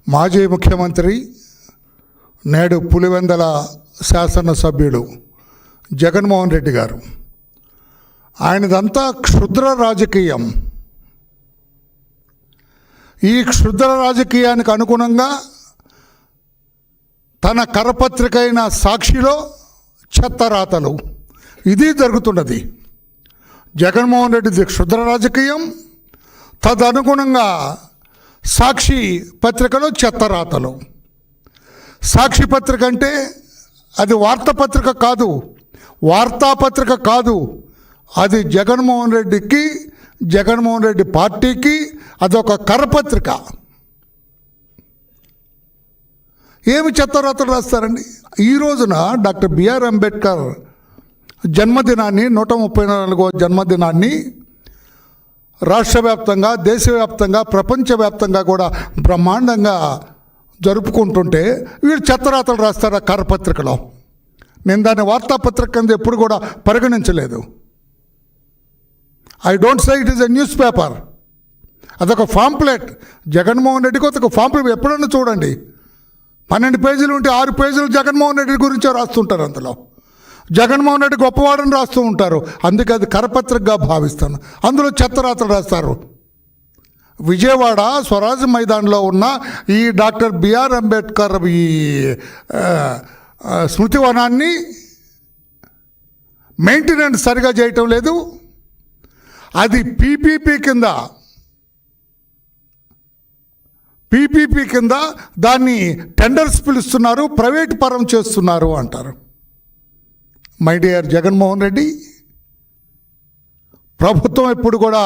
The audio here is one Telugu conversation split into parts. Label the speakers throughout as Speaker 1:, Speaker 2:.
Speaker 1: మాజీ ముఖ్యమంత్రి నేడు పులివెందల శాసనసభ్యుడు జగన్మోహన్ రెడ్డి గారు, ఆయనదంతా క్షుద్ర రాజకీయం. ఈ క్షుద్ర రాజకీయానికి అనుగుణంగా తన కరపత్రిక అయిన సాక్షిలో చెత్తరాతలు ఇది జరుగుతున్నది. జగన్మోహన్ రెడ్డిది క్షుద్ర రాజకీయం, తదనుగుణంగా సాక్షి పత్రికలో చెత్తరాతలు. సాక్షి పత్రిక అంటే అది వార్తాపత్రిక కాదు, వార్తాపత్రిక కాదు, అది జగన్మోహన్ రెడ్డికి, జగన్మోహన్ రెడ్డి పార్టీకి అదొక కరపత్రిక. ఏమి చెత్తరాతలు రాస్తారండి? ఈ రోజున డాక్టర్ బిఆర్ అంబేద్కర్ జన్మదినాన్ని, 134వ జన్మదినాన్ని రాష్ట్ర వ్యాప్తంగా, దేశవ్యాప్తంగా, ప్రపంచవ్యాప్తంగా కూడా బ్రహ్మాండంగా జరుపుకుంటుంటే వీళ్ళు చెత్తరాతలు రాస్తారు ఆ కరపత్రికలో. నేను దాన్ని వార్తాపత్రిక కింద ఎప్పుడు కూడా పరిగణించలేదు. I don't say it is a news paper. అదొక పాంప్లెట్. జగన్మోహన్ రెడ్డికి ఒక పాంప్లెట్ ఎప్పుడన్నా చూడండి, 12 పేజీలు ఉంటే 6 పేజీలు జగన్మోహన్ రెడ్డి గురించే రాస్తుంటారు. అందులో జగన్మోహన్ రెడ్డి గొప్పవాడని రాస్తూ ఉంటారు. అందుకే అది కరపత్రికగా భావిస్తాను. అందులో చెత్తరాతలు రాస్తారు. విజయవాడ స్వరాజ్ మైదాన్లో ఉన్న ఈ డాక్టర్ బిఆర్ అంబేద్కర్ ఈ స్మృతివనాన్ని మెయింటెనెన్స్ సరిగా చేయటం లేదు. అది పీపీపీ కింద దాన్ని టెండర్స్ పిలుస్తున్నారు, ప్రైవేట్ పరం చేస్తున్నారు అంటారు. మై డియర్ జగన్మోహన్ రెడ్డి, ప్రభుత్వం ఎప్పుడు కూడా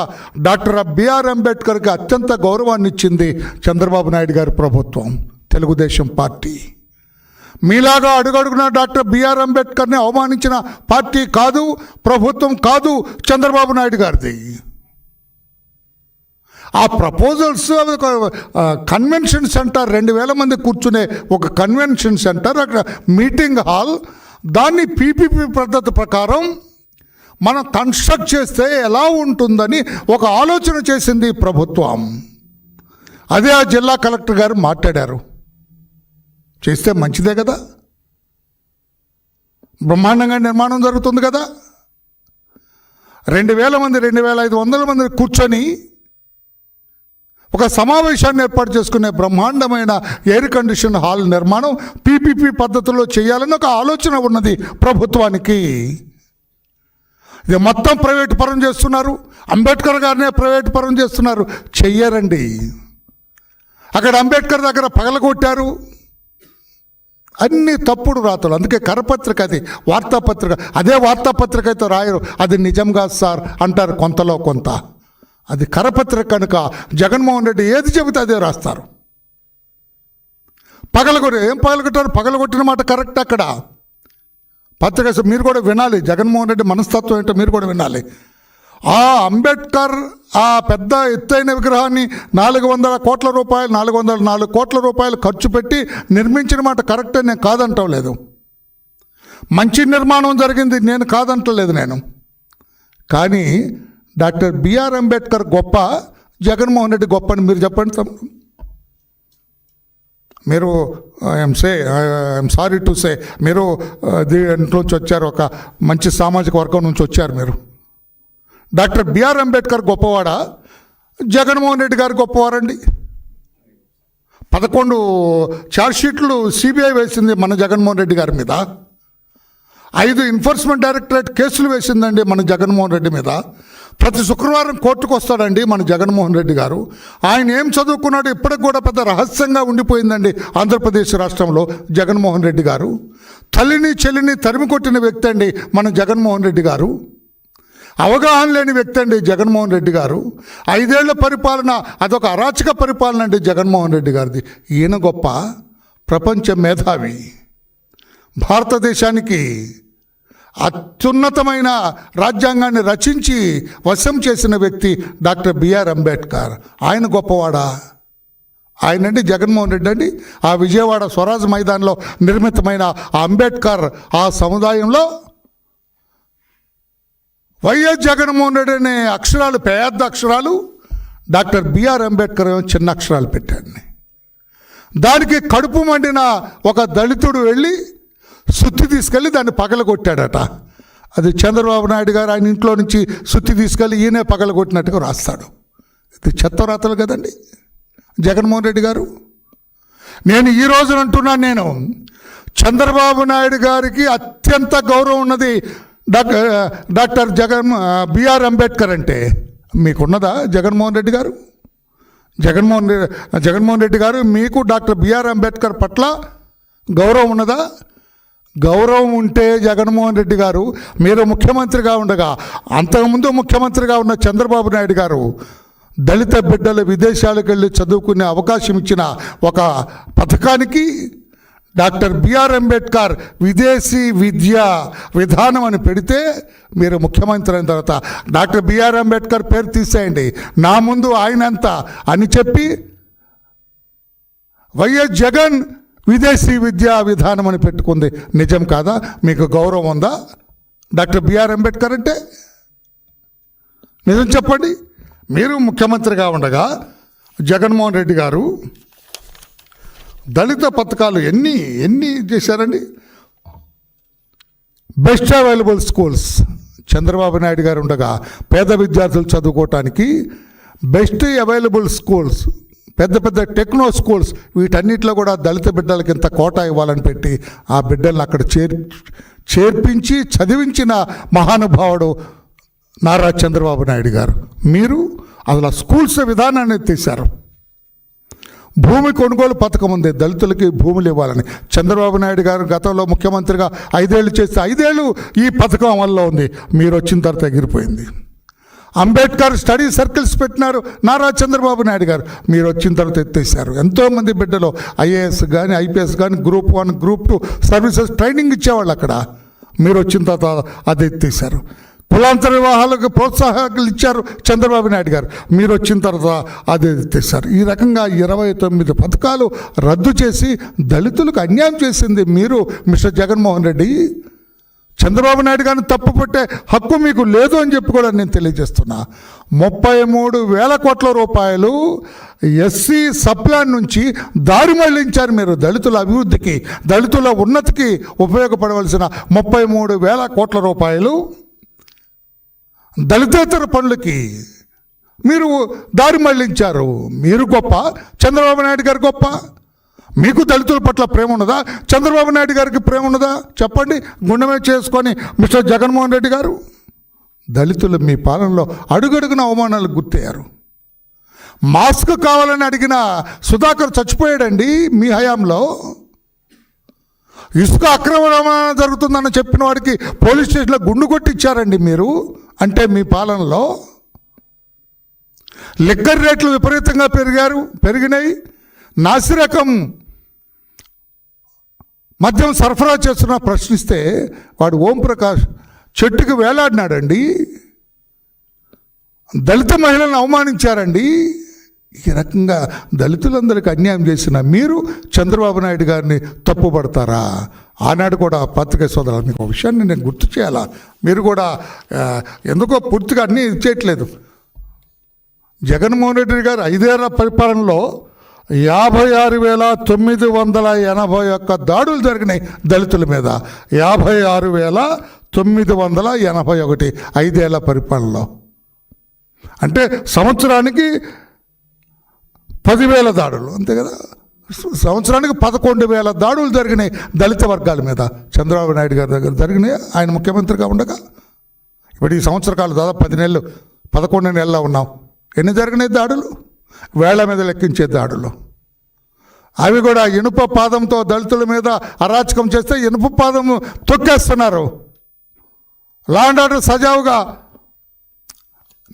Speaker 1: డాక్టర్ బిఆర్ అంబేద్కర్కి అత్యంత గౌరవాన్ని ఇచ్చింది చంద్రబాబు నాయుడు గారి ప్రభుత్వం, తెలుగుదేశం పార్టీ. మీలాగా అడుగడుగున డాక్టర్ బిఆర్ అంబేద్కర్ని అవమానించిన పార్టీ కాదు, ప్రభుత్వం కాదు చంద్రబాబు నాయుడు గారిది. ఆ ప్రపోజల్స్ కన్వెన్షన్ సెంటర్, 2000 మంది కూర్చునే ఒక కన్వెన్షన్ సెంటర్, అక్కడ మీటింగ్ హాల్, దాన్ని పీపీపీ పద్ధతి ప్రకారం మనం కన్స్ట్రక్ట్ చేస్తే ఎలా ఉంటుందని ఒక ఆలోచన చేసింది ప్రభుత్వం. అదే ఆ జిల్లా కలెక్టర్ గారు మాట్లాడారు. చేస్తే మంచిదే కదా, బ్రహ్మాండంగా నిర్మాణం జరుగుతుంది కదా. 2000 మంది, 2500 మంది కూర్చొని ఒక సమావేశాన్ని ఏర్పాటు చేసుకునే బ్రహ్మాండమైన ఎయిర్ కండిషన్ హాల్ నిర్మాణం పీపీపీ పద్ధతిలో చేయాలని ఒక ఆలోచన ఉన్నది ప్రభుత్వానికి. ఇది మొత్తం ప్రైవేట్ పరం చేస్తున్నారు. అంబేద్కర్ గారినే ప్రైవేట్ పరం చేస్తున్నారు. చెయ్యరండి. అక్కడ అంబేద్కర్ దగ్గర పగలగొట్టారు. అన్ని తప్పుడు రాతలు. అందుకే కరపత్రిక, అది వార్తాపత్రిక. అదే వార్తాపత్రిక అయితే రాయరు, అది నిజం కాదు సార్ అంటారు కొంతలో కొంత. అది కరపత్రిక కనుక జగన్మోహన్ రెడ్డి ఏది చెబితే అదే రాస్తారు. ఏం పగలగొట్టారు? పగలగొట్టిన మాట కరెక్ట్. అక్కడ పత్రిక మీరు కూడా వినాలి, జగన్మోహన్ రెడ్డి మనస్తత్వం ఏంటో మీరు కూడా వినాలి. ఆ అంబేద్కర్ ఆ పెద్ద ఎత్తైన విగ్రహాన్ని 400 కోట్ల రూపాయలు, 404 కోట్ల రూపాయలు ఖర్చు పెట్టి నిర్మించిన మాట కరెక్టే, నేను కాదంటం లేదు. మంచి నిర్మాణం జరిగింది, నేను కాదంటలేదు నేను. కానీ డాక్టర్ బిఆర్ అంబేద్కర్ గొప్ప, జగన్మోహన్ రెడ్డి గొప్ప అని మీరు చెప్పండి. మీరు ఐఎమ్ సారీ టు సే, మీరు దీంట్లోంచి వచ్చారు, ఒక మంచి సామాజిక వర్గం నుంచి వచ్చారు మీరు. డాక్టర్ బిఆర్ అంబేద్కర్ గొప్పవాడా, జగన్మోహన్ రెడ్డి గారు గొప్పవారండి? 11 ఛార్జ్షీట్లు సిబిఐ వేసింది మన జగన్మోహన్ రెడ్డి గారి మీద. 5 ఎన్ఫోర్స్మెంట్ డైరెక్టరేట్ కేసులు వేసిందండి మన జగన్మోహన్ రెడ్డి మీద. ప్రతి శుక్రవారం కోర్టుకు వస్తాడండి మన జగన్మోహన్ రెడ్డి గారు. ఆయన ఏం చదువుకున్నాడు ఇప్పటికి కూడా పెద్ద రహస్యంగా ఉండిపోయిందండి ఆంధ్రప్రదేశ్ రాష్ట్రంలో జగన్మోహన్ రెడ్డి గారు. తల్లిని చెల్లిని తరిమి కొట్టిన వ్యక్తి అండి మన జగన్మోహన్ రెడ్డి గారు. అవగాహన లేని వ్యక్తి అండి జగన్మోహన్ రెడ్డి గారు. 5 ఏళ్ల పరిపాలన అదొక అరాచక పరిపాలన అండి జగన్మోహన్ రెడ్డి గారిది. ఈయన గొప్ప, ప్రపంచ మేధావి, భారతదేశానికి అత్యున్నతమైన రాజ్యాంగాన్ని రచించి వశం చేసిన వ్యక్తి డాక్టర్ బిఆర్ అంబేద్కర్. ఆయన గొప్పవాడా? ఆయనండి జగన్మోహన్ రెడ్డి అండి. ఆ విజయవాడ స్వరాజ్ మైదాన్లో నిర్మితమైన ఆ అంబేద్కర్ ఆ సముదాయంలో వైఎస్ జగన్మోహన్ రెడ్డి అనే అక్షరాలు పెద్ద అక్షరాలు, డాక్టర్ బిఆర్ అంబేద్కర్ చిన్న అక్షరాలు పెట్టాడు. దానికి కడుపు మండిన ఒక దళితుడు వెళ్ళి సుత్తి తీసుకెళ్ళి దాన్ని పగలగొట్టాడట. అది చంద్రబాబు నాయుడు గారు ఆయన ఇంట్లో నుంచి సుత్తి తీసుకెళ్ళి ఈయనే పగలగొట్టినట్టుగా రాస్తాడు. ఇది చెత్త రాతలు కదండి జగన్మోహన్ రెడ్డి గారు. నేను ఈ రోజున అంటున్నాను, నేను చంద్రబాబు నాయుడు గారికి అత్యంత గౌరవం ఉన్నది డాక్టర్ బిఆర్ అంబేద్కర్ అంటే. మీకున్నదా జగన్మోహన్ రెడ్డి గారు? జగన్మోహన్ రెడ్డి గారు మీకు డాక్టర్ బిఆర్ అంబేద్కర్ పట్ల గౌరవం ఉన్నదా? గౌరవం ఉంటే జగన్మోహన్ రెడ్డి గారు మీరు ముఖ్యమంత్రిగా ఉండగా, అంతకుముందు ముఖ్యమంత్రిగా ఉన్న చంద్రబాబు నాయుడు గారు దళిత బిడ్డలు విదేశాలకు వెళ్ళి చదువుకునే అవకాశం ఇచ్చిన ఒక పథకానికి డాక్టర్ బిఆర్ అంబేద్కర్ విదేశీ విద్యా విధానం అని పెడితే, మీరు ముఖ్యమంత్రి అయిన తర్వాత డాక్టర్ బిఆర్ అంబేద్కర్ పేరు తీసేయండి, నా ముందు ఆయనంత అని చెప్పి వైఎస్ జగన్ విదేశీ విద్యా విధానం అని పెట్టుకుంది. నిజం కాదా? మీకు గౌరవం ఉందా డాక్టర్ బిఆర్ అంబేద్కర్ అంటే? నిజం చెప్పండి. మీరు ముఖ్యమంత్రిగా ఉండగా జగన్మోహన్ రెడ్డి గారు దళిత పథకాలు ఎన్ని చేశారండి? Best available schools Chandrababu Naidu గారు ఉండగా పేద విద్యార్థులు చదువుకోవటానికి బెస్ట్ అవైలబుల్ స్కూల్స్, పెద్ద పెద్ద టెక్నో స్కూల్స్, వీటన్నిటిలో కూడా దళిత బిడ్డలకి ఇంత కోటా ఇవ్వాలని పెట్టి ఆ బిడ్డలను అక్కడ చేర్పించి చదివించిన మహానుభావుడు నారా చంద్రబాబు నాయుడు గారు. మీరు అసలు స్కూల్స్ విధానాన్ని తీశారు. భూమి కొనుగోలు పథకం ఉంది, దళితులకి భూములు ఇవ్వాలని. చంద్రబాబు నాయుడు గారు గతంలో ముఖ్యమంత్రిగా 5 ఏళ్ళు చేస్తే 5 ఏళ్ళు ఈ పథకం అమల్లో ఉంది. మీరు వచ్చిన తర్వాత ఎగిరిపోయింది. అంబేద్కర్ స్టడీ సర్కిల్స్ పెట్టినారు నారా చంద్రబాబు నాయుడు గారు, మీరు వచ్చిన తర్వాత ఎత్తేసారు. ఎంతోమంది బిడ్డలు ఐఏఎస్ కానీ ఐపీఎస్ కానీ గ్రూప్ 1 గ్రూప్ 2 సర్వీసెస్ ట్రైనింగ్ ఇచ్చేవాళ్ళు అక్కడ, మీరు వచ్చిన తర్వాత అది ఎత్తేసారు. కులాంతర వివాహాలకు ప్రోత్సాహకాలు ఇచ్చారు చంద్రబాబు నాయుడు గారు, మీరు వచ్చిన తర్వాత అది ఎత్తేసారు. ఈ రకంగా 29 పథకాలు రద్దు చేసి దళితులకు అన్యాయం చేసింది మీరు మిస్టర్ జగన్మోహన్ రెడ్డి. చంద్రబాబు నాయుడు గారిని తప్పు పట్టే హక్కు మీకు లేదు అని చెప్పి కూడా నేను తెలియజేస్తున్నా. 33,000 కోట్ల రూపాయలు ఎస్సీ సప్లాన్ నుంచి దారి మళ్లించారు మీరు దళితుల అభివృద్ధికి, దళితుల ఉన్నతికి ఉపయోగపడవలసిన 33,000 కోట్ల రూపాయలు దళితేతర పనులకి మీరు దారి మళ్లించారు. మీరు గొప్ప, చంద్రబాబు నాయుడు గారు గొప్ప? మీకు దళితుల పట్ల ప్రేమ ఉన్నదా? చంద్రబాబు నాయుడు గారికి ప్రేమ ఉన్నదా? చెప్పండి, గుండెమే చేసుకొని మిస్టర్ జగన్మోహన్ రెడ్డి గారు. దళితులు మీ పాలనలో అడుగడుగున అవమానాలకు గుర్తయ్యారు. మాస్క్ కావాలని అడిగిన సుధాకర్ చచ్చిపోయాడండి మీ హయాంలో. ఇసుక అక్రమ రవాణా జరుగుతుందని చెప్పిన వాడికి పోలీస్ స్టేషన్లో గుండు కొట్టించారండి మీరు. అంటే మీ పాలనలో లిక్కర్ రేట్లు విపరీతంగా పెరిగినాయి. నాసిరకం మద్యం సరఫరా చేస్తున్న ప్రశ్నిస్తే వాడు ఓంప్రకాష్ చెట్టుకు వేలాడినాడండి. దళిత మహిళలను అవమానించారండి. ఈ రకంగా దళితులందరికీ అన్యాయం చేసిన మీరు చంద్రబాబు నాయుడు గారిని తప్పుపడతారా? ఆనాడు కూడా పత్రికా సోదరులు మీకు ఒక విషయాన్ని నేను గుర్తు చేయాలా, మీరు కూడా ఎందుకో పూర్తిగా అన్నీ ఇచ్చేయట్లేదు. జగన్మోహన్ రెడ్డి గారు 5 ఏళ్ల పరిపాలనలో 56,981 దాడులు జరిగినాయి దళితుల మీద. 56,981 5 ఏళ్ల పరిపాలనలో. అంటే సంవత్సరానికి 10,000 దాడులు, అంతే కదా. సంవత్సరానికి 11,000 దాడులు జరిగినాయి దళిత వర్గాల మీద చంద్రబాబు నాయుడు గారి దగ్గర జరిగినాయి ఆయన ముఖ్యమంత్రిగా ఉండగా. ఇప్పుడు ఈ సంవత్సరకాలు దాదాపు 10 నెలలు 11 నెలల్లో ఉన్నాం. ఎన్ని జరిగినాయి దాడులు? వేళ్ల మీద లెక్కించే దాడులు. అవి కూడా ఇనుప పాదంతో దళితుల మీద అరాచకం చేస్తే ఇనుప పాదం తొక్కేస్తున్నారు. లా అండ్ ఆర్డర్ సజావుగా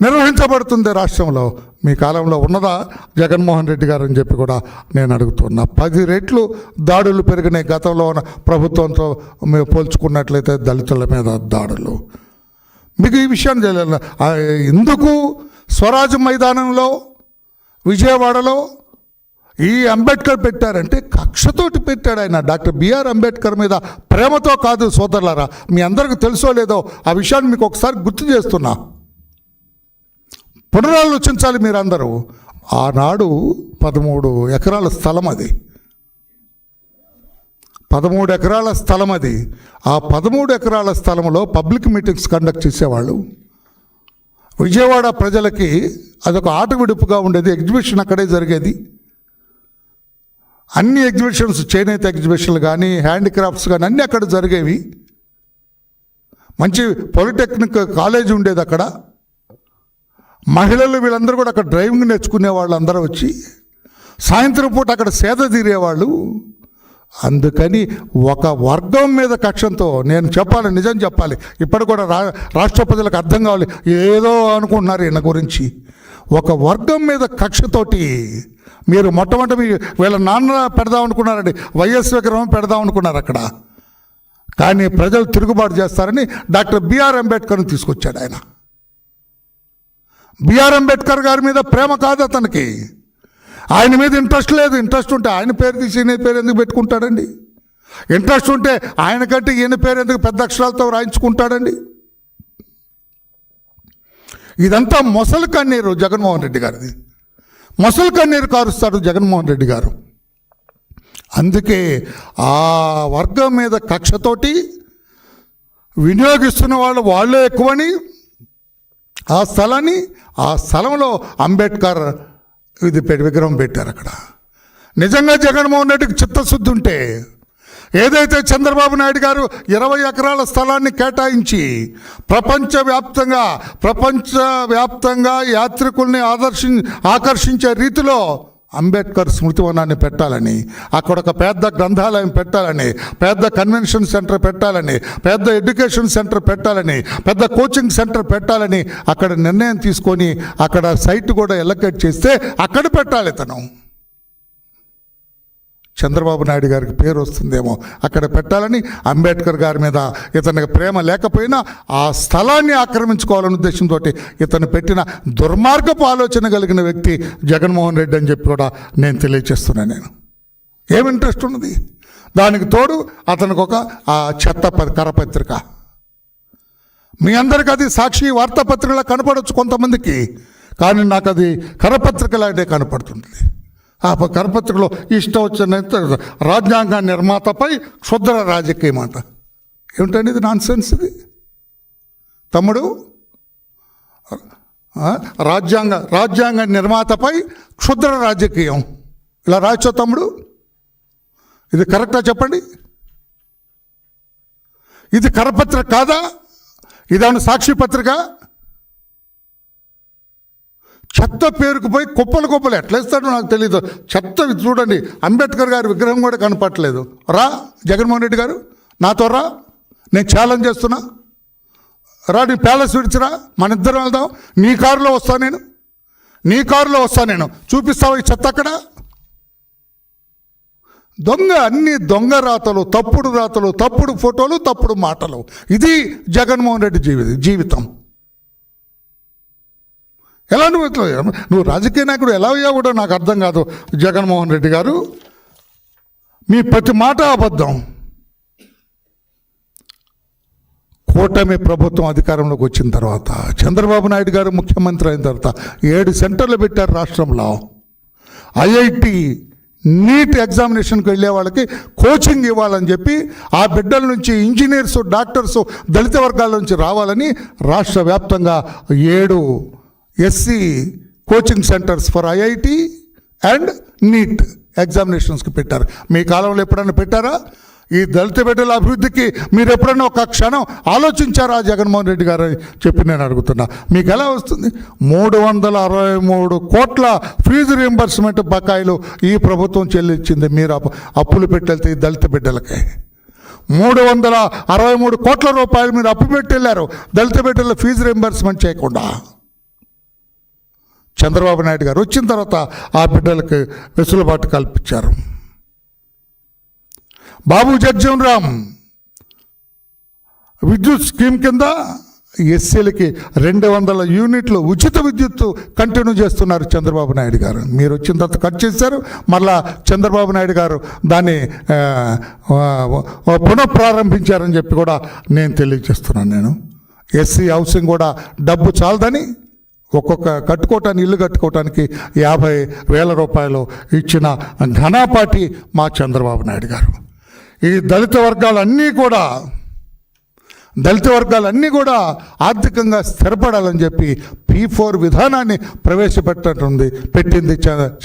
Speaker 1: నిర్వహించబడుతుంది రాష్ట్రంలో. మీ కాలంలో ఉన్నదా జగన్మోహన్ రెడ్డి గారు అని చెప్పి కూడా నేను అడుగుతున్నా. 10 రెట్లు దాడులు పెరిగినాయి గతంలో ఉన్న ప్రభుత్వంతో మేము పోల్చుకున్నట్లయితే దళితుల మీద దాడులు. మీకు ఈ విషయాన్ని తెలియాలి. ఎందుకు స్వరాజ్ మైదానంలో విజయవాడలో ఈ అంబేద్కర్ పెట్టారంటే కక్షతోటి పెట్టాడు ఆయన. డాక్టర్ బిఆర్ అంబేద్కర్ మీద ప్రేమతో కాదు సోదరులారా. మీ అందరికీ తెలుసో లేదో ఆ విషయాన్ని మీకు ఒకసారి గుర్తు చేస్తున్నా. పునరాలోచించాలి మీరందరూ. ఆనాడు 13 ఎకరాల స్థలం అది 13 ఎకరాల స్థలం అది. ఆ 13 ఎకరాల స్థలంలో పబ్లిక్ మీటింగ్స్ కండక్ట్ చేసేవాళ్ళు. విజయవాడ ప్రజలకి అదొక ఆట విడుపుగా ఉండేది. ఎగ్జిబిషన్ అక్కడే జరిగేది. అన్ని ఎగ్జిబిషన్స్, చేనేత ఎగ్జిబిషన్లు కానీ, హ్యాండిక్రాఫ్ట్స్ కానీ అన్నీ అక్కడ జరిగేవి. మంచి పాలిటెక్నిక్ కాలేజ్ ఉండేది అక్కడ. మహిళలు వీళ్ళందరూ కూడా అక్కడ డ్రైవింగ్ నేర్చుకునే వాళ్ళు అందరూ వచ్చి సాయంత్రం పూట అక్కడ సేద తీరేవాళ్ళు. అందుకని ఒక వర్గం మీద కక్షంతో, నేను చెప్పాలి, నిజం చెప్పాలి, ఇప్పటి కూడా రాష్ట్ర ప్రజలకు అర్థం కావాలి, ఏదో అనుకుంటున్నారు ఈయన గురించి. ఒక వర్గం మీద కక్షతోటి మీరు మొట్టమొదటి వీళ్ళ నాన్న పెడదాం అనుకున్నారండి, వైఎస్ విగ్రహం పెడదాం అనుకున్నారు అక్కడ. కానీ ప్రజలు తిరుగుబాటు చేస్తారని డాక్టర్ బిఆర్ అంబేద్కర్ని తీసుకొచ్చాడు ఆయన. బిఆర్ అంబేద్కర్ గారి మీద ప్రేమ కాదు అతనికి, ఆయన మీద ఇంట్రెస్ట్ లేదు. ఇంట్రెస్ట్ ఉంటే ఆయన పేరు తీసి ఈయన పేరు ఎందుకు పెట్టుకుంటాడండి? ఇంట్రెస్ట్ ఉంటే ఆయన కంటే ఈయన పేరు ఎందుకు పెద్ద అక్షరాలతో రాయించుకుంటాడండి? ఇదంతా మొసలు కన్నీరు జగన్మోహన్ రెడ్డి గారిది. మొసలు కన్నీరు కారుస్తాడు జగన్మోహన్ రెడ్డి గారు. అందుకే ఆ వర్గం మీద కక్షతోటి వినియోగిస్తున్న వాళ్ళు వాళ్ళే ఎక్కువని ఆ స్థలంలో అంబేద్కర్ విగ్రహం పెట్టారు అక్కడ. నిజంగా జగన్మోహన్ రెడ్డికి చిత్తశుద్ధి ఉంటే, ఏదైతే చంద్రబాబు నాయుడు గారు 20 ఎకరాల స్థలాన్ని కేటాయించి ప్రపంచవ్యాప్తంగా యాత్రికుల్ని ఆకర్షించే రీతిలో అంబేద్కర్ స్మృతివనాన్ని పెట్టాలని, అక్కడ ఒక పెద్ద గ్రంథాలయం పెట్టాలని, పెద్ద కన్వెన్షన్ సెంటర్ పెట్టాలని, పెద్ద ఎడ్యుకేషన్ సెంటర్ పెట్టాలని, పెద్ద కోచింగ్ సెంటర్ పెట్టాలని అక్కడ నిర్ణయం తీసుకొని అక్కడ సైట్ కూడా ఎలకేట్ చేస్తే అక్కడ పెట్టాలి తను. చంద్రబాబు నాయుడు గారికి పేరు వస్తుందేమో అక్కడ పెట్టాలని, అంబేద్కర్ గారి మీద ఇతనికి ప్రేమ లేకపోయినా ఆ స్థలాన్ని ఆక్రమించుకోవాలనే ఉద్దేశంతో ఇతను పెట్టిన దుర్మార్గపు ఆలోచన కలిగిన వ్యక్తి జగన్మోహన్ రెడ్డి అని చెప్పి కూడా నేను తెలియజేస్తున్నాను. నేను ఏమి ఇంట్రెస్ట్ ఉన్నది దానికి తోడు అతనికి ఒక చెత్త కరపత్రిక. మీ అందరికీ అది సాక్షి వార్తాపత్రికలా కనపడవచ్చు కొంతమందికి, కానీ నాకు అది కరపత్రికలాగే కనపడుతుంది. ఆ కరపత్రికలో ఇష్టం వచ్చిన రాజ్యాంగ నిర్మాతపై క్షుద్ర రాజకీయం అంట. ఏమిటండి ఇది? నాన్ సెన్స్ ఇది తమ్ముడు. రాజ్యాంగ నిర్మాతపై క్షుద్ర రాజకీయం ఇలా రాయొచ్చా తమ్ముడు? ఇది కరెక్టా చెప్పండి? ఇది కరపత్రిక కాదా? ఇదేమన్నా సాక్షి పత్రిక? చెత్త పేరుకుపోయి కుప్పలు ఎట్లా ఇస్తాడో నాకు తెలీదు. చెత్త చూడండి, అంబేద్కర్ గారి విగ్రహం కూడా కనపట్లేదు. రా జగన్మోహన్ రెడ్డి గారు, నాతో రా, నేను ఛాలెంజ్ చేస్తున్నా. రా, నీ ప్యాలెస్ విడిచిరా, మన ఇద్దరం వెళ్దాం. నీ కారులో వస్తా నేను, చూపిస్తావు ఈ చెత్త అక్కడ. అన్ని దొంగ రాతలు, తప్పుడు ఫోటోలు, తప్పుడు మాటలు. ఇది జగన్మోహన్ రెడ్డి జీవితం. ఎలా నువ్వు రాజకీయ నాయకుడు ఎలా అయ్యా కూడా నాకు అర్థం కాదు. జగన్మోహన్ రెడ్డి గారు మీ ప్రతి మాట అబద్ధం. కూటమి ప్రభుత్వం అధికారంలోకి వచ్చిన తర్వాత, చంద్రబాబు నాయుడు గారు ముఖ్యమంత్రి అయిన తర్వాత 7 సెంటర్లు పెట్టారు రాష్ట్రంలో. ఐఐటి నీట్ ఎగ్జామినేషన్కి వెళ్ళే వాళ్ళకి కోచింగ్ ఇవ్వాలని చెప్పి, ఆ బిడ్డల నుంచి ఇంజనీర్సు, డాక్టర్సు దళిత వర్గాల నుంచి రావాలని రాష్ట్ర వ్యాప్తంగా 7 SC coaching centres for IIT and NEET ఎగ్జామినేషన్స్కి పెట్టారు. మీ కాలంలో ఎప్పుడైనా పెట్టారా? ఈ దళిత బిడ్డల అభివృద్ధికి మీరు ఎప్పుడైనా ఒక క్షణం ఆలోచించారా జగన్మోహన్ రెడ్డి గారు చెప్పి నేను అడుగుతున్నా. మీకు ఎలా వస్తుంది? 363 కోట్ల ఫీజు రీంబర్స్మెంట్ బకాయిలు ఈ ప్రభుత్వం చెల్లించింది. మీరు అప్పులు పెట్టెళ్తే ఈ దళిత బిడ్డలకి 363 కోట్ల రూపాయలు మీరు అప్పు పెట్టెళ్ళారు దళిత బిడ్డల ఫీజు రీంబర్స్మెంట్ చేయకుండా. చంద్రబాబు నాయుడు గారు వచ్చిన తర్వాత ఆ బిడ్డలకు వెసులుబాటు కల్పించారు. బాబు జగ్జీవన్ రామ్ విద్యుత్ స్కీమ్ కింద ఎస్సీలకి 200 యూనిట్లు ఉచిత విద్యుత్తు కంటిన్యూ చేస్తున్నారు చంద్రబాబు నాయుడు గారు. మీరు వచ్చిన తర్వాత కట్ చేశారు. మళ్ళా చంద్రబాబు నాయుడు గారు దాన్ని పునఃప్రారంభించారని చెప్పి కూడా నేను తెలియజేస్తున్నాను. నేను ఎస్సీ హౌసింగ్ కూడా డబ్బు చాలదని ఇల్లు కట్టుకోవటానికి 50,000 రూపాయలు ఇచ్చిన ఘనాపాటి మా చంద్రబాబు నాయుడు గారు. ఈ దళిత వర్గాలన్నీ కూడా ఆర్థికంగా స్థిరపడాలని చెప్పి P4 విధానాన్ని పెట్టింది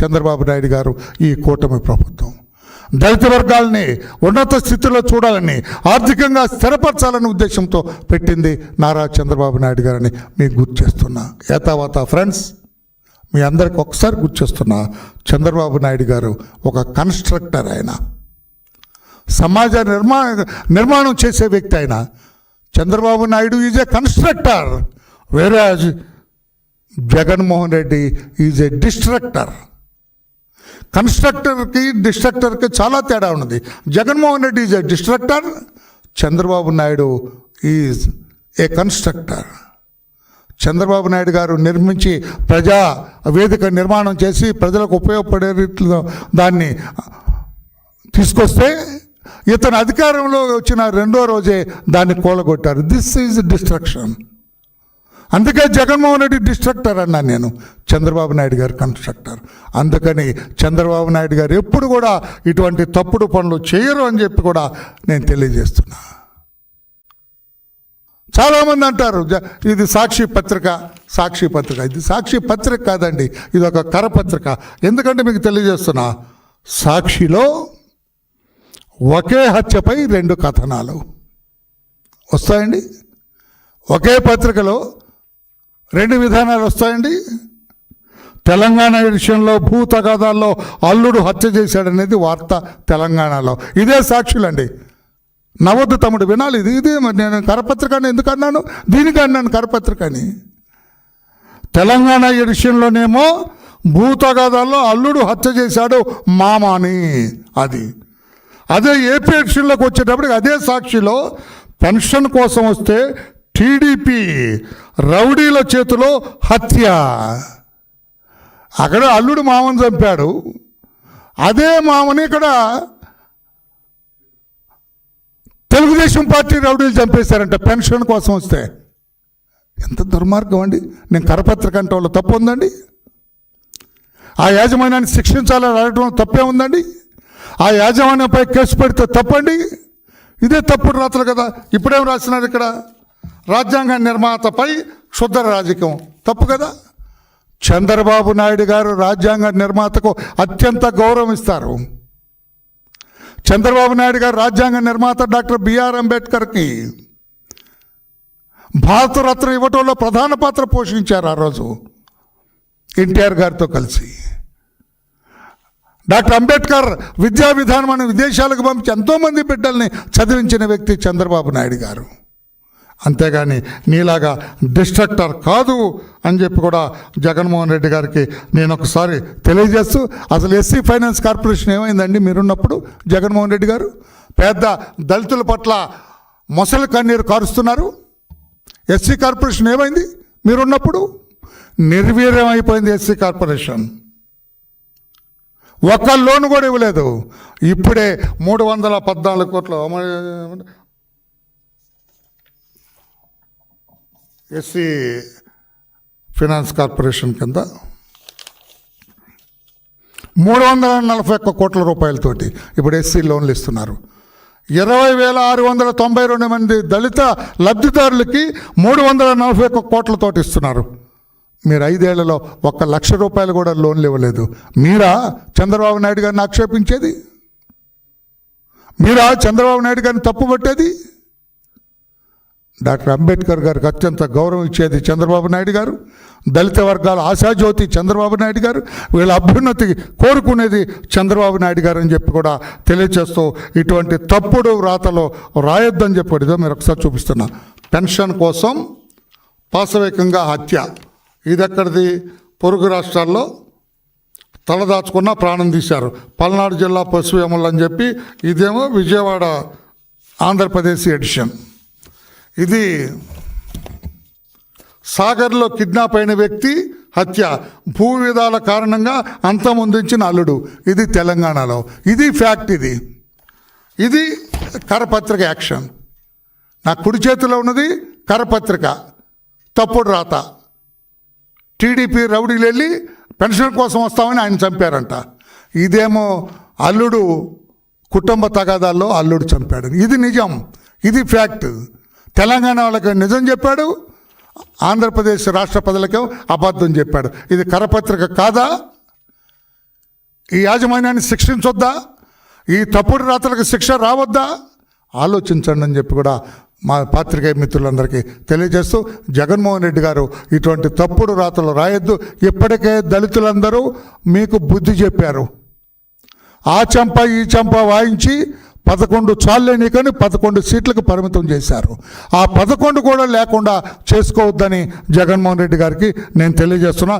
Speaker 1: చంద్రబాబు నాయుడు గారు, ఈ కూటమి ప్రభుత్వం. దళిత వర్గాల్ని ఉన్నత స్థితిలో చూడాలని, ఆర్థికంగా స్థిరపరచాలనే ఉద్దేశంతో పెట్టింది నారా చంద్రబాబు నాయుడు గారని మీకు గుర్తు చేస్తున్నా. ఏతావాత ఫ్రెండ్స్, మీ అందరికి ఒకసారి గుర్తు చేస్తున్నా, చంద్రబాబు నాయుడు గారు ఒక కన్స్ట్రక్టర్. ఆయన సమాజ నిర్మాణం చేసే వ్యక్తి. ఆయన Chandrababu Naidu is a constructor, వేరాజ్ Jaganmohan Reddy is a destructor. కన్స్ట్రక్టర్కి డిస్ట్రక్టర్కి చాలా తేడా ఉన్నది. Jaganmohan Reddy is a destructor, Chandrababu Naidu is a constructor. Chandrababu Naidu గారు నిర్మించి ప్రజా వేదిక నిర్మాణం చేసి ప్రజలకు ఉపయోగపడే రీతిలో దాన్ని తీసుకొస్తే, ఇతను అధికారంలో వచ్చిన రెండో రోజే దాన్ని కూలగొట్టారు. This is destruction. అందుకే జగన్మోహన్ రెడ్డి డిస్ట్రక్టర్ అన్నాను నేను, చంద్రబాబు నాయుడు గారు కన్స్ట్రక్టర్. అందుకని చంద్రబాబు నాయుడు గారు ఎప్పుడు కూడా ఇటువంటి తప్పుడు పనులు చేయరు అని చెప్పి కూడా నేను తెలియజేస్తున్నా. చాలామంది అంటారు ఇది సాక్షి పత్రిక. ఇది సాక్షి పత్రిక కాదండి, ఇది ఒక కరపత్రిక. ఎందుకంటే మీకు తెలియజేస్తున్నా, సాక్షిలో ఒకే హత్యపై 2 కథనాలు వస్తాయండి. ఒకే పత్రికలో 2 విధానాలు వస్తాయండి. తెలంగాణ విషయంలో భూ తగాదాల్లో అల్లుడు హత్య చేశాడనేది వార్త తెలంగాణలో. ఇదే సాక్షులండి. నవ్వద్దు తమ్ముడు, వినాలి. ఇదే మరి నేను కరపత్రికని ఎందుకు అన్నాను, దీనికి అన్నాను కరపత్రికని. తెలంగాణ విషయంలోనేమో భూ తగాదాల్లో అల్లుడు హత్య చేశాడు మామాని. అదే ఏపీ విషయంలోకి వచ్చేటప్పటికి అదే సాక్షిలో పెన్షన్ కోసం వస్తే టీడీపీ రౌడీల చేతిలో హత్య. అక్కడ అల్లుడు మామని చంపాడు, అదే మామని ఇక్కడ తెలుగుదేశం పార్టీ రౌడీలు చంపేశారంట పెన్షన్ కోసం వస్తే. ఎంత దుర్మార్గం అండి. నేను కరపత్రిక అంటే వాళ్ళు తప్పు ఉందండి? ఆ యాజమాన్యాన్ని శిక్షించాలని అడగడం తప్పే ఉందండి? ఆ యాజమాన్యంపై కేసు పెడితే తప్పండి? ఇదే తప్పుడు రాతలు కదా. ఇప్పుడేం రాసినారు ఇక్కడ, రాజ్యాంగ నిర్మాతపై క్షుద్ర రాజకీయం. తప్పు కదా. చంద్రబాబు నాయుడు గారు రాజ్యాంగ నిర్మాతకు అత్యంత గౌరవం ఇస్తారు. చంద్రబాబు నాయుడు గారు రాజ్యాంగ నిర్మాత డాక్టర్ బిఆర్ అంబేద్కర్కి భారతరత్న ఇవ్వటంలో ప్రధాన పాత్ర పోషించారు ఆ రోజు ఎన్టీఆర్ గారితో కలిసి. డాక్టర్ అంబేద్కర్ విద్యా విధానం విదేశాలకు పంపించి ఎంతోమంది బిడ్డల్ని చదివించిన వ్యక్తి చంద్రబాబు నాయుడు గారు. అంతేగాని నీలాగా డిస్ట్రక్టర్ కాదు అని చెప్పి కూడా జగన్మోహన్ రెడ్డి గారికి నేను ఒకసారి తెలియజేస్తూ, అసలు ఎస్సీ ఫైనాన్స్ కార్పొరేషన్ ఏమైందండి మీరున్నప్పుడు? జగన్మోహన్ రెడ్డి గారు పెద్ద దళితుల పట్ల మొసలి కన్నీరు కారుస్తున్నారు. ఎస్సీ కార్పొరేషన్ ఏమైంది మీరున్నప్పుడు? నిర్వీర్యం అయిపోయింది ఎస్సీ కార్పొరేషన్. ఒక్క లోన్ కూడా ఇవ్వలేదు. ఇప్పుడే 314 కోట్లు ఎస్సీ ఫైనాన్స్ కార్పొరేషన్ కింద 341 కోట్ల రూపాయలతోటి ఇప్పుడు ఎస్సీ లోన్లు ఇస్తున్నారు. 20,692 మంది దళిత లబ్ధిదారులకి 341 కోట్లతోటి ఇస్తున్నారు. మీరు 5 ఏళ్లలో 1 లక్ష రూపాయలు కూడా లోన్లు ఇవ్వలేదు. మీరా చంద్రబాబు నాయుడు గారిని ఆక్షేపించేది? మీరా చంద్రబాబు నాయుడు గారిని తప్పుపట్టేది? డాక్టర్ అంబేద్కర్ గారికి అత్యంత గౌరవం ఇచ్చేది చంద్రబాబు నాయుడు గారు. దళిత వర్గాల ఆశాజ్యోతి చంద్రబాబు నాయుడు గారు. వీళ్ళ అభ్యున్నతికి కోరుకునేది చంద్రబాబు నాయుడు గారు అని చెప్పి కూడా తెలియచేస్తూ, ఇటువంటి తప్పుడు రాతలో రాయొద్దని చెప్పేదో మీరు ఒకసారి చూపిస్తున్నా. పెన్షన్ కోసం పాశవికంగా హత్య. ఇది ఎక్కడిది? పొరుగు రాష్ట్రాల్లో తలదాచుకున్న ప్రాణం తీశారు. పల్నాడు జిల్లా పశువేమల్ అని చెప్పి, ఇదేమో విజయవాడ ఆంధ్రప్రదేశ్ ఎడిషన్. ఇది సాగర్లో కిడ్నాప్ అయిన వ్యక్తి హత్య, భూ విధాల కారణంగా అంతమొందించిన అల్లుడు. ఇది తెలంగాణలో. ఇది ఫ్యాక్ట్. ఇది కరపత్రిక యాక్షన్. నా కుడి చేతిలో ఉన్నది కరపత్రిక, తప్పుడు రాత. టీడీపీ రౌడీలు వెళ్ళి పెన్షన్ కోసం వస్తామని ఆయన చంపారంట. ఇదేమో అల్లుడు కుటుంబ తగాదాల్లో అల్లుడు చంపాడు. ఇది నిజం, ఇది ఫ్యాక్ట్. తెలంగాణ వాళ్ళకి నిజం చెప్పాడు, ఆంధ్రప్రదేశ్ రాష్ట్ర ప్రజలకే అబద్ధం చెప్పాడు. ఇది కరపత్రిక కాదా? ఈ యాజమాన్యాన్ని శిక్షించొద్దా? ఈ తప్పుడు రాతలకు శిక్ష రావద్దా? ఆలోచించండి అని చెప్పి కూడా మా పాత్రికేయ మిత్రులందరికీ తెలియజేస్తూ, జగన్మోహన్ రెడ్డి గారు ఇటువంటి తప్పుడు రాతలు రాయొద్దు. ఇప్పటికే దళితులందరూ మీకు బుద్ధి చెప్పారు. ఆ చెంప ఈ చెంప వాయించి 11 చాలేని కానీ 11 సీట్లకు పరిమితం చేశారు. ఆ 11 కూడా లేకుండా చేసుకోవద్దని జగన్మోహన్ రెడ్డి గారికి నేను తెలియజేస్తున్నా.